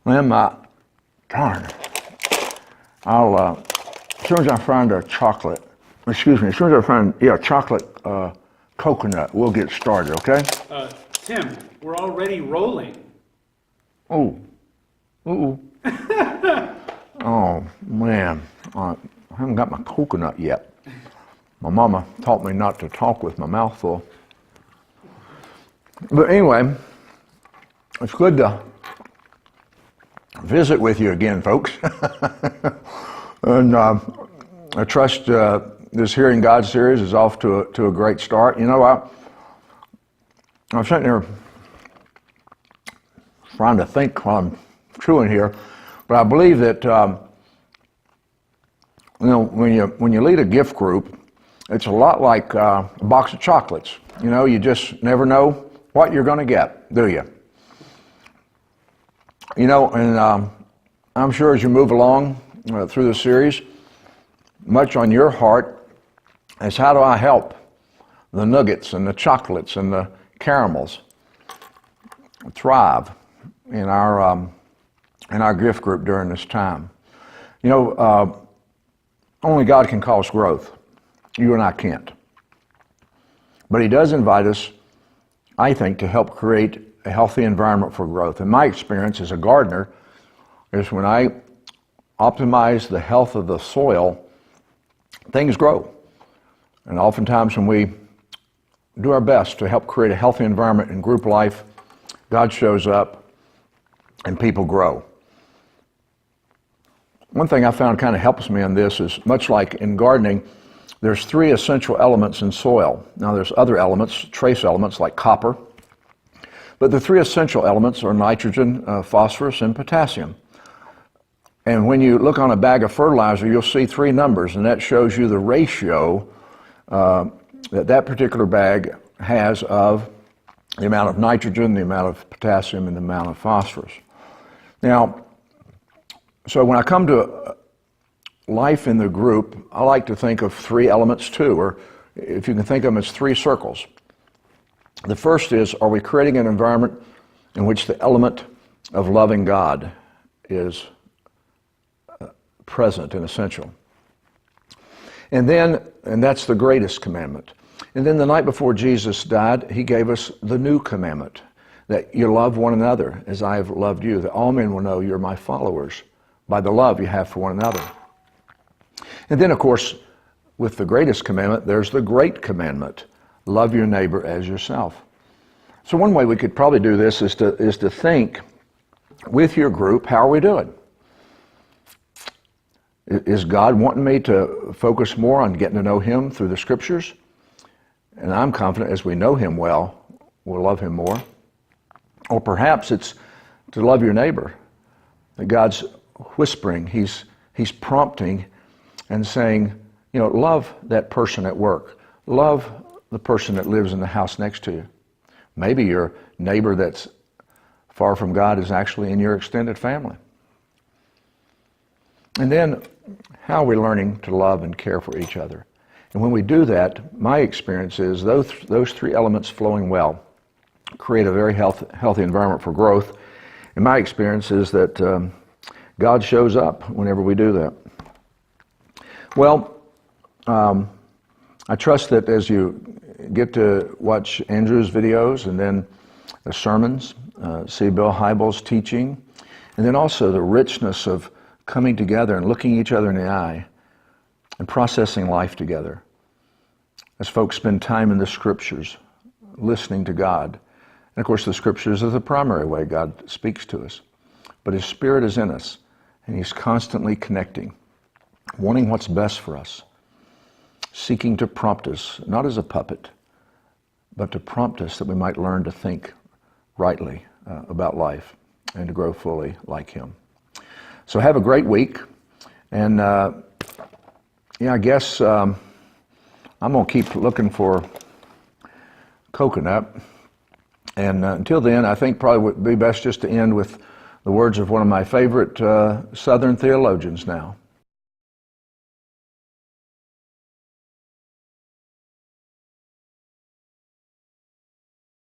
Then darn, as soon as I find a chocolate, as soon as I find, chocolate coconut, we'll get started, okay? Tim, we're already rolling. Oh, ooh. Oh, man, I haven't got my coconut yet. My mama taught me not to talk with my mouth full. But anyway, it's good to visit with you again, folks. And I trust this Hearing God series is off to a great start. You know, I'm sitting there trying to think while I'm chewing here, but I believe that when you lead a gift group, it's a lot like a box of chocolates. You know, you just never know what you're going to get, do you? You know, and I'm sure as you move along through the series, much on your heart is how do I help the nuggets and the chocolates and the caramels thrive in our gift group during this time. You know, only God can cause growth. You and I can't. But He does invite us, I think, to help create a healthy environment for growth. And my experience as a gardener is when I optimize the health of the soil, things grow. And oftentimes when we do our best to help create a healthy environment in group life, God shows up and people grow. One thing I found kind of helps me in this is, much like in gardening, there's 3 essential elements in soil. Now there's other elements, trace elements like copper, but the 3 essential elements are nitrogen, phosphorus, and potassium. And when you look on a bag of fertilizer, you'll see 3 numbers, and that shows you the ratio that particular bag has of the amount of nitrogen, the amount of potassium, and the amount of phosphorus. Now, so when I come to life in the group, I like to think of 3 elements too, or if you can think of them as 3 circles. The first is, are we creating an environment in which the element of loving God is present and essential? And that's the greatest commandment. And then the night before Jesus died, He gave us the new commandment, that you love one another as I have loved you, that all men will know you're my followers by the love you have for one another. And then, of course, with the greatest commandment, there's the great commandment, love your neighbor as yourself. So one way we could probably do this is to think with your group, how are we doing? Is God wanting me to focus more on getting to know Him through the Scriptures? And I'm confident as we know Him well, we'll love Him more. Or perhaps it's to love your neighbor. That God's whispering, He's prompting and saying, you know, love that person at work. Love the person that lives in the house next to you. Maybe your neighbor that's far from God is actually in your extended family. And then, how are we learning to love and care for each other? And when we do that, my experience is those 3 elements flowing well create a very healthy environment for growth. And my experience is that God shows up whenever we do that. Well, I trust that as you get to watch Andrew's videos and then the sermons, see Bill Hybels' teaching, and then also the richness of coming together and looking each other in the eye and processing life together. As folks spend time in the Scriptures, listening to God. And of course the Scriptures is the primary way God speaks to us. But His Spirit is in us, and He's constantly connecting, wanting what's best for us, seeking to prompt us, not as a puppet, but to prompt us that we might learn to think rightly about life and to grow fully like Him. So have a great week, and I guess I'm going to keep looking for coconut, and until then, I think probably would be best just to end with the words of one of my favorite Southern theologians now.